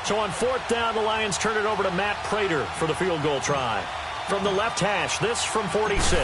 So on 4th down, the Lions turn it over to Matt Prater for the field goal try. From the left hash, this from 46.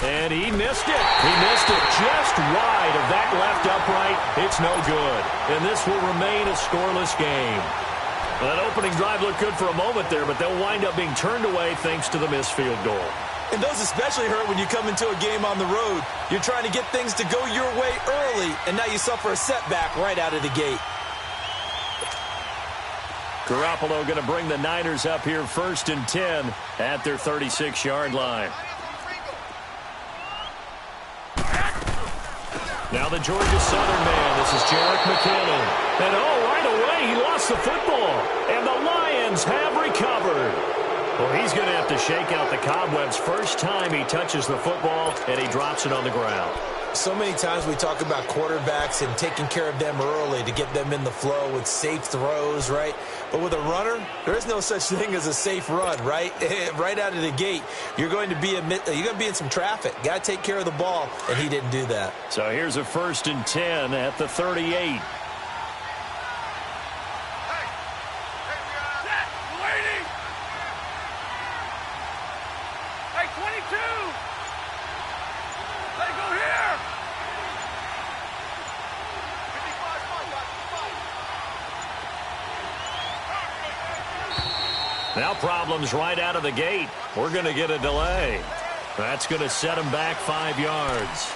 And he missed it. He missed it just wide of that left upright. It's no good. And this will remain a scoreless game. That opening drive looked good for a moment there, but they'll wind up being turned away thanks to the missed field goal. And those especially hurt when you come into a game on the road. You're trying to get things to go your way early, and now you suffer a setback right out of the gate. Garoppolo going to bring the Niners up here 1st and 10 at their 36-yard line. Now the Georgia Southern man. This is Jerick McKinnon. And right away he lost the football. And the Lions have recovered. Well, he's going to have to shake out the cobwebs first time he touches the football, and he drops it on the ground. So many times we talk about quarterbacks and taking care of them early to get them in the flow with safe throws, right? But with a runner, there is no such thing as a safe run, right? Right out of the gate, you're going to be in some traffic. Got to take care of the ball, and he didn't do that. So here's a 1st and 10 at the 38. Now problems right out of the gate. We're going to get a delay. That's going to set him back 5 yards.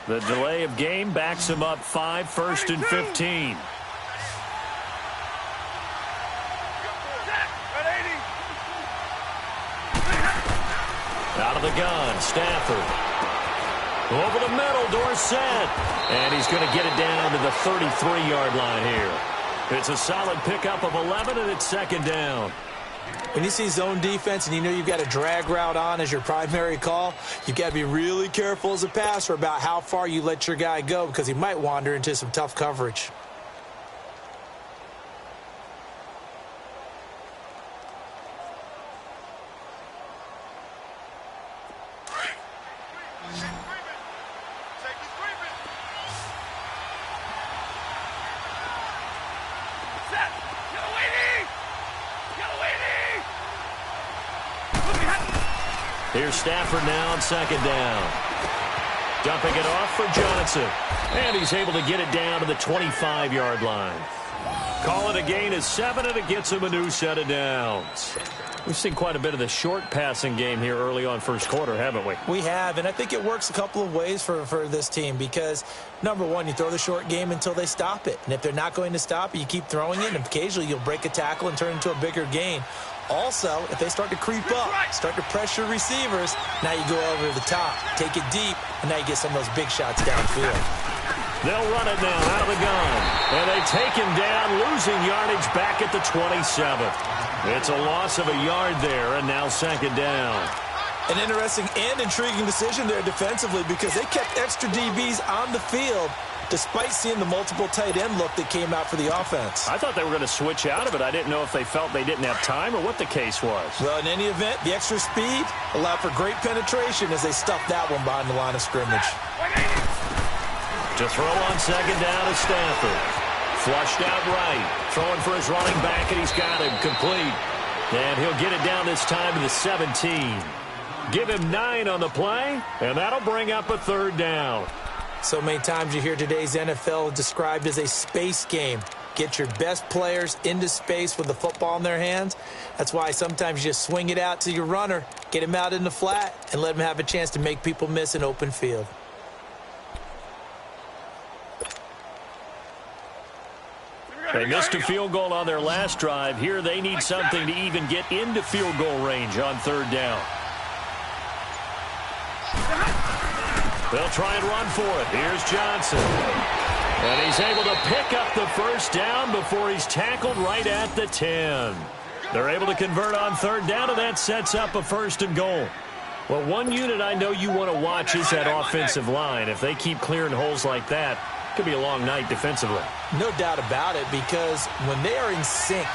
The delay of game backs him up 5, 1st and 15. Out of the gun, Stafford. Over the middle, Dorsett. And he's going to get it down to the 33-yard line here. It's a solid pickup of 11, and it's 2nd down. When you see zone defense and you know you've got a drag route on as your primary call, you've got to be really careful as a passer about how far you let your guy go because he might wander into some tough coverage. Here's Stafford now on 2nd down. Dumping it off for Johnson. And he's able to get it down to the 25-yard line. Call it a gain of 7, and it gets him a new set of downs. We've seen quite a bit of the short passing game here early on 1st quarter, haven't we? We have, and I think it works a couple of ways for this team because, number one, you throw the short game until they stop it. And if they're not going to stop it, you keep throwing it, and occasionally you'll break a tackle and turn it into a bigger gain. Also, if they start to creep up, start to pressure receivers, now you go over the top, take it deep, and now you get some of those big shots downfield. They'll run it now out of the gun. And they take him down, losing yardage back at the 27. It's a loss of a yard there, and now 2nd down. An interesting and intriguing decision there defensively because they kept extra DBs on the field despite seeing the multiple tight end look that came out for the offense. I thought they were going to switch out of it. I didn't know if they felt they didn't have time or what the case was. Well, in any event, the extra speed allowed for great penetration as they stuffed that one behind the line of scrimmage. To throw on 2nd down is Stafford. Flushed out right. Throwing for his running back, and he's got him complete. And he'll get it down this time to the 17. Give him 9 on the play, and that'll bring up a 3rd down. So many times you hear today's NFL described as a space game. Get your best players into space with the football in their hands. That's why sometimes you just swing it out to your runner, get him out in the flat, and let him have a chance to make people miss an open field. They missed a field goal on their last drive. Here they need something to even get into field goal range on 3rd down. They'll try and run for it. Here's Johnson. And he's able to pick up the 1st down before he's tackled right at the 10. They're able to convert on 3rd down, and that sets up a 1st and goal. Well, one unit I know you want to watch is that offensive line. If they keep clearing holes like that, Could be a long night defensively. No doubt about it, because when they are in sync,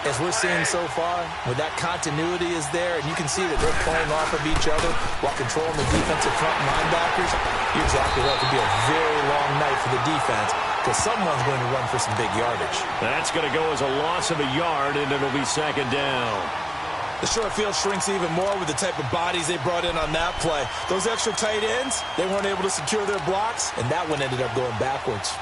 as we're seeing so far, when that continuity is there, and you can see that they're playing off of each other while controlling the defensive front linebackers, you're exactly right. It could be a very long night for the defense, because someone's going to run for some big yardage. That's going to go as a loss of a yard, and it'll be second down. The short field shrinks even more with the type of bodies they brought in on that play. Those extra tight ends, they weren't able to secure their blocks, And that one ended up going backwards.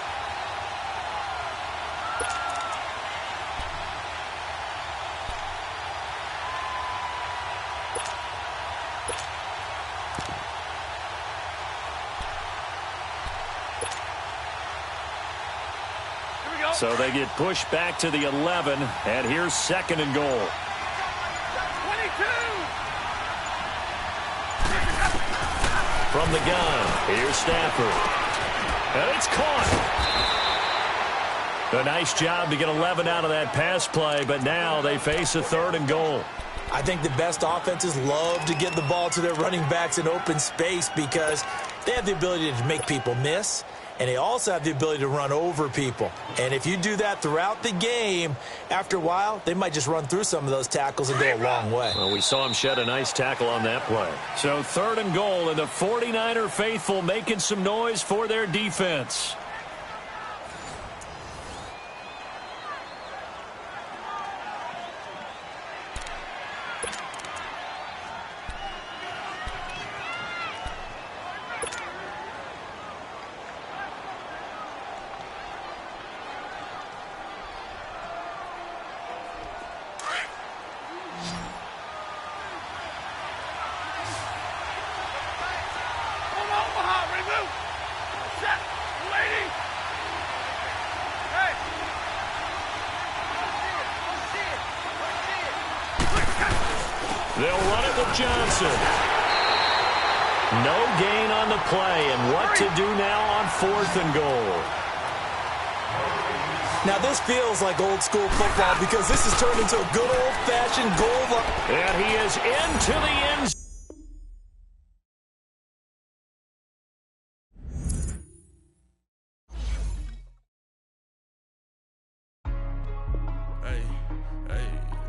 So they get pushed back to the 11, and here's second and goal. From the gun, here's Stafford. And it's caught. A nice job to get 11 out of that pass play, but now they face a third and goal. I think the best offenses love to get the ball to their running backs in open space because they have the ability to make people miss, and they also have the ability to run over people. And if you do that throughout the game, after a while, they might just run through some of those tackles and go a long way. Well, we saw him shed a nice tackle on that play. So third and goal, and the 49er faithful making some noise for their defense. They'll run it with Johnson. No gain on the play, and what to do now on fourth and goal. Now, this feels like old school football because this has turned into a good old-fashioned goal line. And he is into the end zone.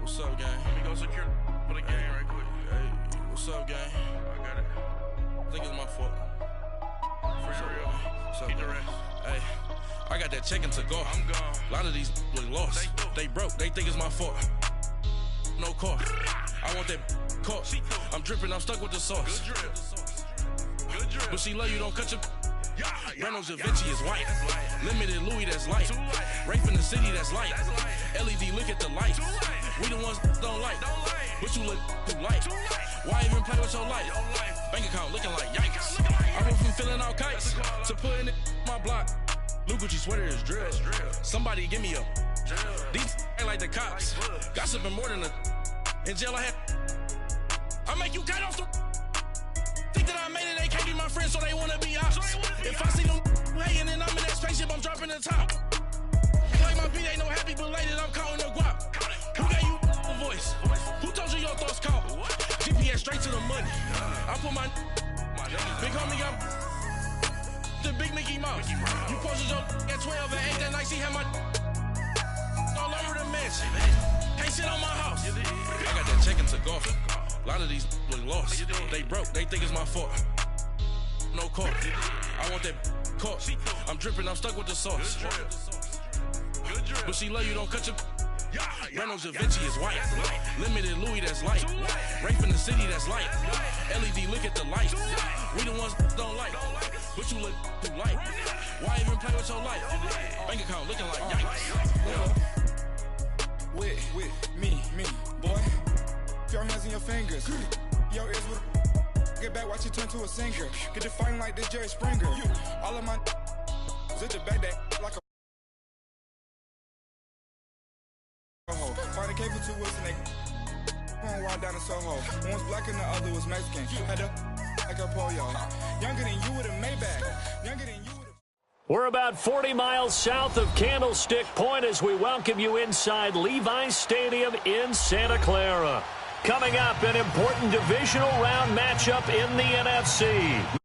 What's up, gang? Let me go secure for the game right quick. Hey, what's up, gang? I got it. I think it's my fault. Keep the rest. Hey, I got that check-in to go. I'm gone. A lot of these look lost. They broke. They think it's my fault. No car. I want that car. I'm dripping. I'm stuck with the sauce. Good drip. Good drip. But she love you. Don't cut your. Reynolds Da Vinci is white. Limited Louis, that's light. Rape in the city, that's light. LED, look at the lights. We the ones don't like. But you look too light. Why even play with your life? Bank account looking like yikes. I went from filling out kites to putting it in my block. Blue Gucci sweater is drill. Somebody give me a. These ain't like the cops. Gossiping more than a. In jail I had. I make you cut off the. Think that I made it, they can't be my friends, so they wanna be ops. If I see them hanging and I'm in that spaceship, I'm dropping the top. Like my beat ain't no happy, but later I'm counting the guap. Who gave you the voice? Who told you your thoughts count? GPS straight to the money. I put my big homie up the big Mickey Mouse. You posted your at 12 and 8 that night, she had my all over the mansion. Can't sit on my house. I got that check-in to golf. A lot of these look lost. They broke. They think it's my fault. No car. I want that car. I'm dripping. I'm stuck with the sauce. But she love you. Don't cut your. Reynolds Da Vinci is white. Limited Louis, that's light. Rape in the city, that's light. LED, look at the lights. We the ones don't like. But you look too light. Why even play with your life? Bank account looking like yikes. With me, boy. Your hands in your fingers. Your ears with get back, watch you turn to a singer. Get you fighting like this Jerry Springer. All of my zit the back that like a fighting cable 2 wheels and they going wild down in Soho. One was black and the other was Mexican. Had a like a polio. Younger than you with a Maybach. Younger than you with a. We're about 40 miles south of Candlestick Point as we welcome you inside Levi's Stadium in Santa Clara. Coming up, an important divisional round matchup in the NFC.